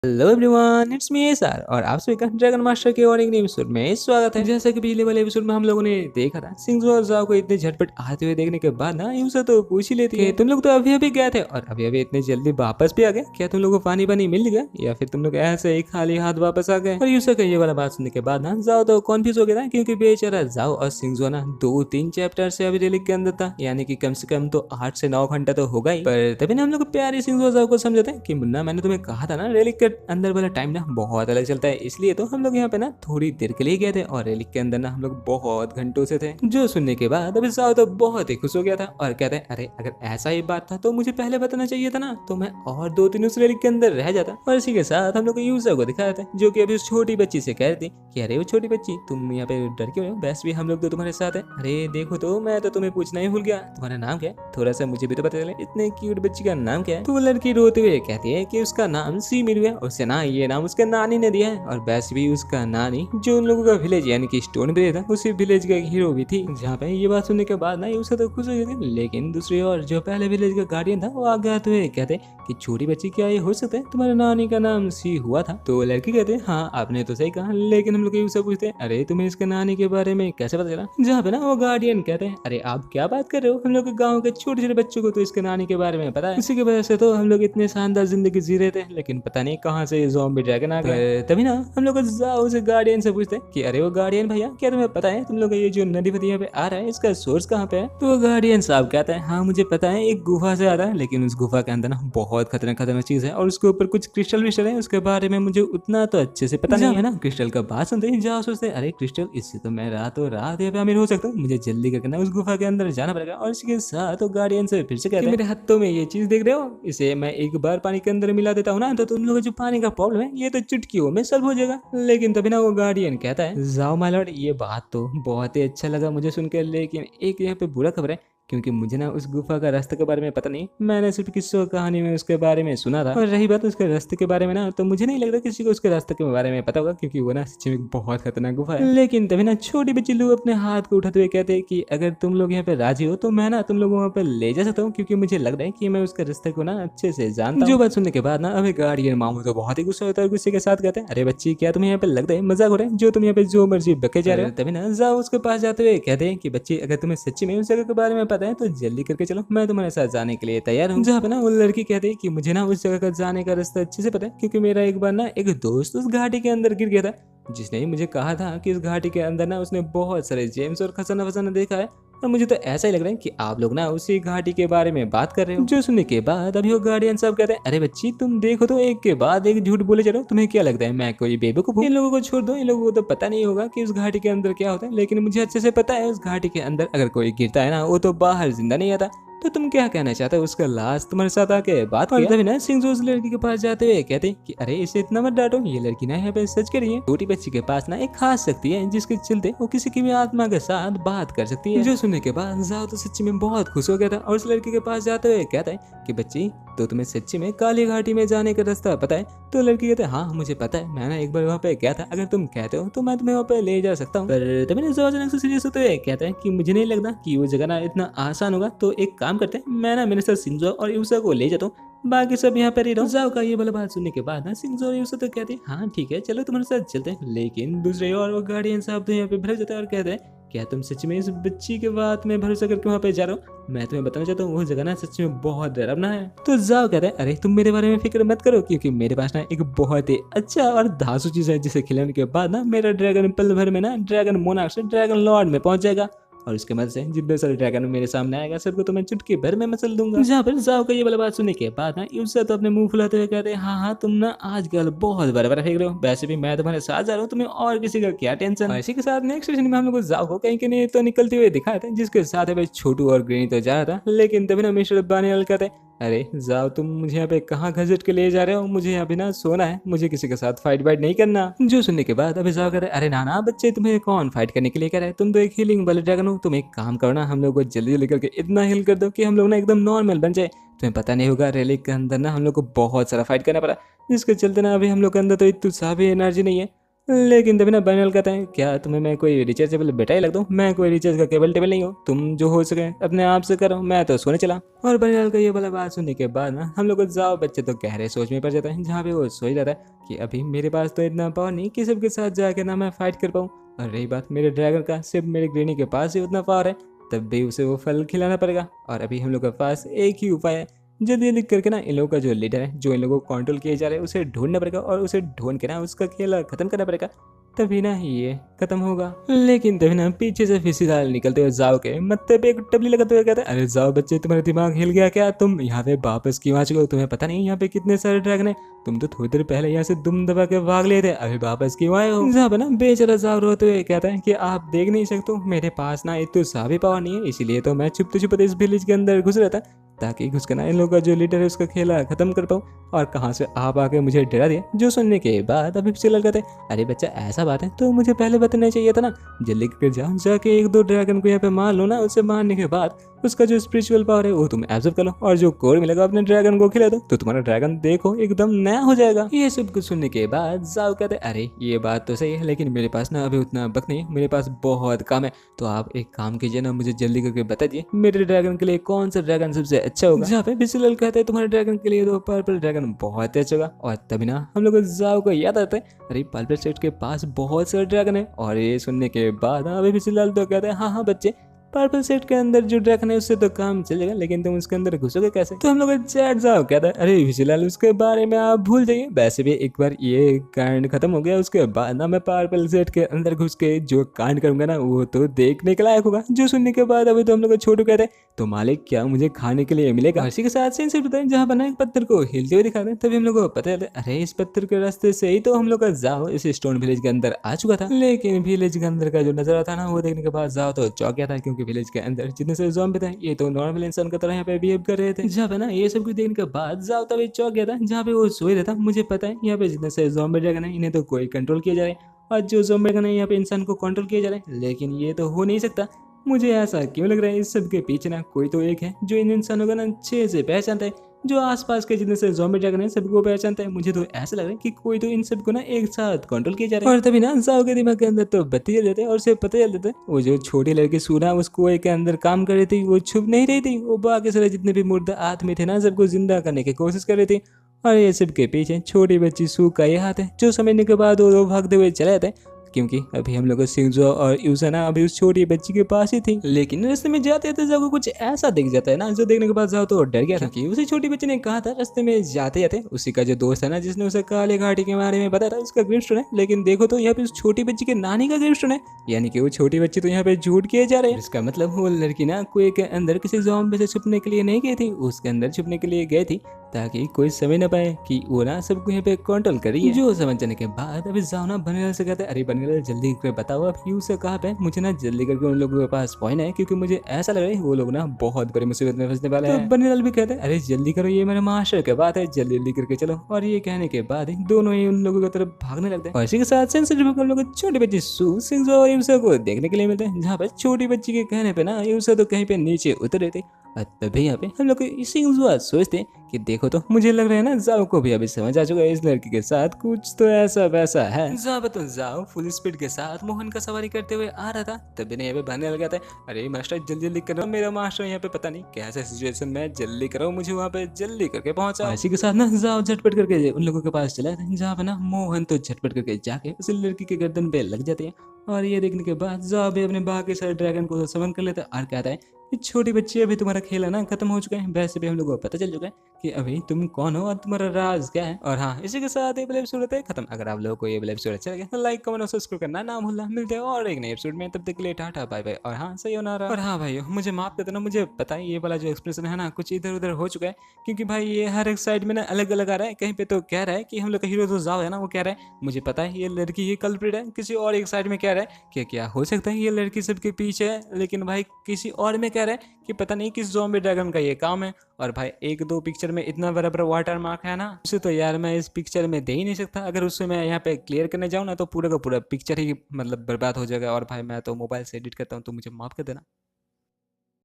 Hello everyone, it's me SR और आप सभी का ड्रैगन मास्टर के और एक नए एपिसोड में स्वागत है। जैसा कि पिछले वाले एपिसोड में हम लोगों ने देखा था, सिंजो और जाओ को इतने झटपट आते हुए देखने के बाद ना यूसा तो पूछ ही लेती है, तुम लोग तो अभी अभी गए थे और अभी अभी इतने जल्दी वापस भी आ गए, क्या तुम लोग को पानी पानी मिल गया या फिर तुम लोग ऐसे ही खाली हाथ वापस आ गए। और यूसा का ये वाला बात सुनने के बाद ना जाओ तो कॉन्फ्यूज हो गया था, क्योंकि बेचारा जाओ और सिंजो ना 2-3 चैप्टर से अभी रिलीज के अंदर था, यानी कि कम से कम तो 8 से 9 घंटा तो होगा ही। पर तभी ना हम लोग प्यारे सिंजो जाओ को समझाते हैं कि मुन्ना, मैंने तुम्हें कहा था ना रेलिक के अंदर वाला टाइम ना बहुत अलग चलता है, इसलिए तो हम लोग यहाँ पे ना थोड़ी देर के लिए गए थे और रेलिक के अंदर ना हम लोग बहुत घंटों से थे। जो सुनने के बाद अभी साव तो बहुत ही खुश हो गया था और कहते हैं, अरे अगर ऐसा ही बात था तो मुझे पहले बताना चाहिए था ना, तो मैं और 2-3 उस रेलिक के अंदर रह जाता। और इसी के साथ हम लोग यूजा को दिखाया था, जो कि अभी उस छोटी बच्ची से कह रही थी कि अरे वो छोटी बच्ची, तुम यहाँ पे डर क्यों हो, वैसे भी हम लोग तो तुम्हारे साथ है। अरे देखो तो मैं तो तुम्हें पूछना ही भूल गया, तुम्हारा नाम क्या है, थोड़ा सा मुझे भी तो पता चले, इतने क्यूट बच्ची का नाम क्या है। तो वो लड़की रोते हुए कहती है कि उसका नाम सी मिरू है, उससे ना ये नाम उसके नानी ने दिया है, और वैसे भी उसका नानी जो उन लोगों का विलेज यानी कि स्टोन विलेज था, उसी विलेज का एक हीरो भी थी। जहाँ पे ये बात सुनने के बाद ना यूसा तो खुश हो गई थी, लेकिन दूसरी ओर जो पहले विलेज का गार्डियन था वो आगे आते हुए कहते कि छोटी बच्ची, क्या ये हो सकता है तुम्हारे नानी का नाम सी हुआ था। तो लड़की कहते हैं हाँ आपने तो सही कहा, लेकिन हम लोग यूसा पूछते हैं अरे तुम्हें इसके नानी के बारे में कैसे पता चला। जहाँ पे ना वो गार्डियन कहते हैं अरे आप क्या बात कर रहे हो, हम लोग के गाँव के छोटे छोटे बच्चों को तो इसके नानी के बारे में पता है, इसी की वजह से तो हम लोग इतने शानदार जिंदगी जी रहे थे, लेकिन पता नहीं कहाँ से ज़ॉम्बी ड्रैगन आ गए। तभी ना हम लोग जाओ से गार्डियन से पूछते हैं कि अरे वो गार्डियन भैया, क्या तुम्हें पता है तुम लोग ये जो नदी वदी यहाँ पे आ रहा है इसका सोर्स कहाँ पे है। तो वो गार्डियन साहब कहता है हाँ मुझे पता है, एक गुफा से आ रहा है, लेकिन उस गुफा के अंदर ना बहुत खतरनाक खतरनाक चीज है और उसके ऊपर कुछ क्रिस्टल विस्टल है, उसके बारे में मुझे उतना तो अच्छे से पता नहीं है ना। क्रिस्टल का बात सुनते ही जाओ सोचते अरे क्रिस्टल, इससे तो मैं रातों रात यहाँ पे अमीर हो सकता हूँ, मुझे जल्दी करके ना उस गुफा के अंदर जाना पड़ेगा। और इसके साथ गार्डियन से फिर से कहते हैं मेरे हाथों में ये चीज देख रहे हो, इसे मैं एक बार पानी के अंदर मिला देता हूँ ना, तो तुम लोगों जो पानी का प्रॉब्लम है ये तो चुटकियों में सॉल्व हो जाएगा। लेकिन तभी ना वो गार्डियन कहता है जाओ माय लॉर्ड, ये बात तो बहुत ही अच्छा लगा मुझे सुनकर, लेकिन एक यहाँ पे बुरा खबर है, क्योंकि मुझे ना उस गुफा का रास्ते के बारे में पता नहीं, मैंने सिर्फ किस्सों कहानी में उसके बारे में सुना था। और रही बात उसके रास्ते के बारे में ना, तो मुझे नहीं लगता किसी को उसके रास्ते के बारे में पता होगा, क्योंकि वो ना सच में बहुत खतरनाक गुफा है। लेकिन तभी ना छोटी बच्ची लोग अपने हाथ को उठाते हुए कहते हैं कि अगर तुम लोग यहाँ पे राजी हो तो मैं ना तुम लोग वहाँ पे ले जा सकता हूँ, क्योंकि मुझे लग रहा है कि मैं उसके रास्ते को ना अच्छे से जानता हूँ। जो बात सुनने के बाद ना अभी गार्डियन मामू तो बहुत ही गुस्सा होता है, गुस्से के साथ कहते हैं अरे बच्ची, क्या तुम्हें यहाँ पे लगता है मजाक हो रहा है, जो तुम यहाँ पे जो मर्जी बके जा रहे हो। तभी ना जाओ उसके पास जाते हुए कहते हैं कि बच्ची, अगर तुम्हें सच्ची में उस जगह के बारे में पता है तो जल्दी करके चलो, मैं तुम्हारे साथ जाने के लिए तैयार हूँ। जहाँ पे ना वो लड़की कहती है कि मुझे ना उस जगह का जाने का रास्ता अच्छे से पता है, क्योंकि मेरा एक बार ना एक दोस्त उस घाटी के अंदर गिर गया था, जिसने ही मुझे कहा था कि इस घाटी के अंदर ना उसने बहुत सारे जेम्स और खजाना वजाना देखा है, और मुझे तो ऐसा ही लग रहा है कि आप लोग ना उसी घाटी के बारे में बात कर रहे हो। जो सुनने के बाद अभी वो गार्डियन साहब कहते हैं अरे बच्ची, तुम देखो तो एक के बाद एक झूठ बोले चलो, तुम्हें क्या लगता है मैं कोई बेवकूफ हूँ। इन लोगों को छोड़ दो, इन लोगों को तो पता नहीं होगा कि उस घाटी के अंदर क्या होता है, लेकिन मुझे अच्छे से पता है उस घाटी के अंदर अगर कोई गिरता है ना, वो तो बाहर जिंदा नहीं आता। तो तुम क्या कहना चाहते हो, उसका लाश तुम्हारे साथ आके बात किया। तभी ना सिंह उस लड़की के पास जाते हुए कहते हैं कि अरे इसे इतना मत डांटो, ये लड़की ना यहाँ पे सच कर रही है, छोटी बच्ची के पास ना एक खास शक्ति है जिसके चलते वो किसी की भी आत्मा के साथ बात कर सकती है। जो सुनने के बाद जाओ तो सच्ची में बहुत खुश हो गया था और उस लड़की के पास जाते हुए कहता है कि बच्ची, तो तुम्हें सच्ची में काली घाटी में जाने का रास्ता पता है। तो लड़की कहते हैं हाँ मुझे पता है, मैं ना एक बार वहाँ पे गया था, अगर तुम कहते हो तो मैं तुम्हें वहाँ पे ले जा सकता हूँ। पर तभी ना अचानक से सीरियस होते हुए कहता है कि मुझे नहीं लगता कि वो जगह ना इतना आसान होगा, तो एक काम करते हैं, मैं ना मेरे साथ सिंजो और यूसा को ले जाता हूँ, बाकी सब यहाँ पर ही रहो। जाओ का ये वाला बात सुनने के बाद ना सिंजो और यूसा तो कहते हैं हाँ ठीक है चलो तुम्हारे साथ चलते हैं। लेकिन दूसरे और वो गार्डियन साहब तो यहाँ पे भड़क जाते हैं और कहते हैं क्या तुम सच में इस बच्ची के बात में भरोसा करके वहाँ पे जा रहे हो, मैं तुम्हें बताना चाहता हूँ वो जगह ना सच में बहुत डरावना है। तो जाओ कहते हैं अरे तुम मेरे बारे में फिक्र मत करो, क्योंकि मेरे पास ना एक बहुत ही अच्छा और धांसू चीज है, जिसे खिलाने के बाद ना मेरा ड्रैगन पल भर में ना ड्रैगन मोनार्क से ड्रैगन लॉर्ड में पहुंच जाएगा, और उसके मदद से जितने सारे ड्रैगन मेरे सामने आएगा सबको तो मैं चुटकी भर में मसल दूंगा। जहाँ पर जाओ का ये वाला बात सुनने के बाद ना यूसा तो अपने मुंह फुलाते हुए कहते हैं हाँ हाँ तुम ना आजकल बहुत बड़ा फेंक रहे हो, वैसे भी मैं तुम्हारे साथ जा रहा हूँ, तुम्हें और किसी का क्या टेंशन। इसी के साथ नेक्स्ट स्टेशन में हम लोग को जाओ को कहीं के नहीं तो निकलते हुए दिखाया था, जिसके साथ है भाई छोटू और ग्रेनी तो जा रहा था। लेकिन तभी ना मिस्टर बानीलाल कहते हैं अरे जाओ तुम मुझे यहाँ पे कहाँ घसीट के ले जा रहे हो, मुझे यहाँ पे ना सोना है, मुझे किसी के साथ फाइट वाइट नहीं करना। जो सुनने के बाद अभी जाओ कर अरे ना बच्चे, तुम्हें कौन फाइट करने के लिए कह रहा है, तुम तो एक हीलिंग वाले ड्रैगन हो, तुम एक काम करो ना, हम लोग को जल्दी जल्दी करके इतना हील कर दो कि हम लोग ना एकदम नॉर्मल बन जाए। तुम्हें पता नहीं होगा रेलिक के अंदर ना हम लोग को बहुत सारा फाइट करना पड़ा, जिसके चलते ना अभी हम लोग के अंदर तो इतना सा भी एनर्जी नहीं है। लेकिन तभी ना बनियाल कहता है क्या तुम्हें मैं कोई रिचार्जेबल बेटा ही लगता हूँ, मैं कोई रिचार्ज का केबल टेबल नहीं हूँ, तुम जो हो सके अपने आप से करो, मैं तो सोने चला। और बनियाल का ये वाला बात सुनने के बाद ना हम लोग को जाओ बच्चे तो गहरे सोच में पड़ जाता है, जहाँ पे वो सोच जाता है कि अभी मेरे पास तो इतना पावर नहीं कि सबके साथ जाके ना मैं फाइट कर पाऊँ। और रही बात मेरे ड्रैगन का, सिर्फ मेरे ग्रेनी के पास ही उतना पावर है, तब भी उसे वो फल खिलाना पड़ेगा। और अभी हम लोग के पास एक ही उपाय है, जल्दी जल्दी करके ना इन लोगों का जो लीडर है, जो इन लोगों को कंट्रोल किए जा रहे हैं, उसे ढूंढना पड़ेगा और उसे ढूंढ के ना उसका खेल खत्म करना पड़ेगा, तभी ना ये खत्म होगा। लेकिन तभी ना पीछे से फिसीलाल निकलते हुए जाओ के मत्थे पे एक टबली लगाते हुए कहते हैं अरे जाओ बच्चे, तुम्हारा दिमाग हिल गया क्या, तुम यहाँ पे वापस क्यों आ चुके हो, तुम्हें पता नहीं यहाँ पे कितने सारे ड्रैगन है, तुम तो थोड़ी देर पहले यहाँ से दुम दबा के भाग लिए थे, अभी वापस क्यों आए हो। जहाँ पे ना बेचारा जाओ रोते हुए कहता है कि आप देख नहीं सकते, मेरे पास ना इतना सा भी पावर नहीं है, इसीलिए तो मैं छुपते छुपते इस विलेज के अंदर घुस रहा था, ताकि घुस के ना इन लोगों का जो लीडर है उसका खेला खत्म कर पाऊँ। और कहाँ से आप आके मुझे डरा दिया। जो सुनने के बाद अभी फिलहाल कहते अरे बच्चा ऐसा बात है तो मुझे पहले बताना चाहिए था ना, जल्दी करके जाओ, जाके एक दो ड्रैगन को यहाँ पे मार लो ना, उससे मारने के बाद उसका जो स्पिरिचुअल पावर है वो तुम एब्जॉर्ब कर लो और जो कोर मिलेगा अपने ड्रैगन को खिला दो, तो तुम्हारा ड्रैगन देखो एकदम नया हो जाएगा। ये सब कुछ सुनने के बाद जाओ कहते अरे ये बात तो सही है, लेकिन मेरे पास ना अभी उतना वक्त नहीं है, मेरे पास बहुत काम है, तो आप एक काम कीजिए ना, मुझे जल्दी करके बता दिए मेरे ड्रैगन के लिए कौन सा ड्रैगन सबसे अच्छा होगा। जहाँ पे बिस्मिल्लाह कहते हैं तुम्हारे ड्रैगन के लिए तो पर्पल ड्रैगन बहुत अच्छा होगा। और तभी ना हम लोग जाओ को याद आता है अरे पर्पल सेट के पास बहुत सारे ड्रैगन है। और ये सुनने के बाद अभी बिस्मिल्लाह तो कहते हैं हाँ हाँ बच्चे, पर्पल सेट के अंदर जो ड्रैगन है उससे तो काम चलेगा, लेकिन तुम उसके अंदर घुसोगे कैसे। तो हम लोग चैट जाओ कहता है अरे फिलहाल उसके बारे में आप भूल जाइए, वैसे भी एक बार ये कांड खत्म हो गया उसके बाद ना मैं पर्पल सेट के अंदर घुस के जो कांड करूंगा ना वो तो देखने के लायक होगा। जो सुनने के बाद अभी तो हम लोग छोटू कहते हैं तो मालिक क्या मुझे खाने के लिए मिलेगा। इसी के साथ सीन से बताएं जहाँ बना एक पत्थर को हिलते हुए दिखाते हैं, तभी हम लोग को पता चलता है अरे इस पत्थर के रास्ते से ही तो हम लोग का जाओ इस स्टोन विलेज के अंदर आ चुका था। लेकिन विलेज के अंदर का जो नजारा था ना वो देखने के बाद जाओ तो चौंक गया था, क्योंकि विलेज के अंदर जितने सारे ज़ॉम्बी थे ये तो नॉर्मल इंसान की तरह यहाँ पे बिहेव कर रहे थे। जहाँ पे ना ये सब कुछ देखने के बाद जाओ तभी चौंक गया था, जहाँ पे वो सोए रहता। मुझे पता है यहाँ पे जितने सारे ज़ॉम्बी ड्रैगन है इन्हें तो कोई कंट्रोल किया जा रहा है, और जो ज़ॉम्बी ड्रैगन है यहाँ पे इंसान को कंट्रोल किया जा रहा है, लेकिन ये तो हो नहीं सकता। मुझे ऐसा क्यों लग रहा है इस सब के पीछे ना कोई तो एक है जो इन इंसानों को ना अच्छे से पहचानता है, जो आसपास के जितने से ज़ॉम्बी ड्रैगन है सबको पहचानता है। मुझे तो ऐसा लग रहा है कि कोई तो इन सबको ना एक साथ कंट्रोल किया जा रहा है। और तभी ना जाओ के दिमाग के अंदर तो बत्ती जल जाते हैं और उसे पता चल जाता है वो जो छोटी लड़की सूना उस कुएं के अंदर काम कर रही थी वो छुप नहीं रही थी, वो बाकी सारे जितने भी मुर्दा आदमी थे ना सबको जिंदा करने की कोशिश कर रही थी। और ये सब के पीछे छोटी बच्ची सू का ये हाथ है, जो समझने के बाद वो भागते हुए चले जाते हैं, क्योंकि अभी हम लोग को सिंजो और यूजना अभी उस छोटी बच्ची के पास ही थी। लेकिन रास्ते में जाते जाते जाओ को कुछ ऐसा दिख जाता है ना जो देखने के बाद जाओ तो डर गया था, क्योंकि उसी छोटी बच्ची ने कहा था रास्ते में जाते जाते उसी का जो दोस्त है ना जिसने उसे काले घाटी के बारे में बताया था उसका ग्रेवस्टोन है, लेकिन देखो तो यहाँ पे उस छोटी बच्ची के नानी का ग्रेवस्टोन है, यानी कि वो छोटी बच्ची तो यहाँ पे झूठ किए जा रहे हैं। इसका मतलब वो लड़की ना कुएं के अंदर किसी ज़ॉम्बी से छुपने के लिए नहीं गई थी, उसके अंदर छुपने के लिए गई थी ताकि कोई समझ ना पाए कि वो ना सबको यहाँ पे कंट्रोल कर रही है। जो समझ जाने के बाद अभी जाओ ना बनीलाल से कहते अरे बनीलाल जल्दी कर बताओ अब यू से कहाँ पे, मुझे ना जल्दी करके उन लोगों के पास पहुंचना है, क्योंकि मुझे ऐसा लग रहा है वो लोग ना बहुत बड़ी मुसीबत में फंसने वाले हैं। तो बनीलाल भी कहते हैं अरे जल्दी करो ये मेरे मास्टर के बात है, जल्दी जल्दी करके चलो। और ये कहने के बाद ही दोनों ही उन लोगों की तरफ भागने लगते हैं। और इसी के साथ सेंसिटिव हम लोग छोटी बच्ची सू सिंह और यूसा को देखने के लिए मिलते हैं, जहाँ पर छोटी बच्ची के कहने पे ना यूसा तो कहीं पे नीचे उतर रहे थे। और तभी यहाँ पे हम लोग सिंह सोचते हैं कि देखो तो मुझे लग रहा है ना जाओ को भी अभी समझ आ चुका है इस लड़की के साथ कुछ तो ऐसा वैसा है। जाओ तो जाओ फुल स्पीड के साथ मोहन का सवारी करते हुए आ रहा था, तभी ने यहाँ पे भागने लगा था अरे मास्टर जल्दी जल्दी करो, मेरा मास्टर यहाँ पे पता नहीं कैसा सिचुएशन में, जल्दी करो मुझे वहाँ पे जल्दी करके पहुंचा। इसी के साथ ना जाओ झटपट करके उन लोगों के पास चला था, जहाँ पे ना मोहन तो झटपट करके जाके उस लड़की के गर्दन पे लग जाते हैं। और ये देखने के बाद जाओ भी अपने बाकी सारे ड्रैगन को समन कर लेता है और कहता है छोटी बच्ची अभी तुम्हारा खेल है ना खत्म हो चुका है, वैसे भी हम लोगों को पता चल चुका है कि अभी तुम कौन हो और तुम्हारा राज क्या है। और हाँ इसी के साथ ये वाला एपिसोड होता है खत्म। अगर आप लोगों को ये वाला एपिसोड अच्छा लगे तो लाइक कमेंट और सब्सक्राइब करना ना भूलना। मिलते हैं और एक नए एपिसोड में, तब तक के लिए टाटा बाय बाय। और हाँ सही होना रहा। और हाँ भाई मुझे माफ कर देना, मुझे पता है ये वाला जो एक्सप्रेशन है ना कुछ इधर उधर हो चुका है, क्योंकि भाई ये हर एक साइड में ना अलग अलग आ रहा है। कहीं पे तो कह रहा है कि हम लोग का हीरो जो जाओ है ना वो कह रहा है मुझे पता है ये लड़की ये कल्प्रिट है, किसी और एक साइड में कह रहा है कि क्या हो सकता है ये लड़की सबके पीछे है, लेकिन भाई किसी और में कह रहा है कि पता नहीं किस ज़ॉम्बी ड्रैगन का ये काम है। और भाई एक दो पिक्चर में इतना बड़ा बड़ा वाटर मार्क है ना उसे तो यार मैं इस पिक्चर में दे ही नहीं सकता। अगर उससे मैं यहाँ पे क्लियर करने जाऊँ ना तो पूरा का पूरा पिक्चर ही मतलब बर्बाद हो जाएगा। और भाई मैं तो मोबाइल से एडिट करता हूँ तो मुझे माफ कर देना।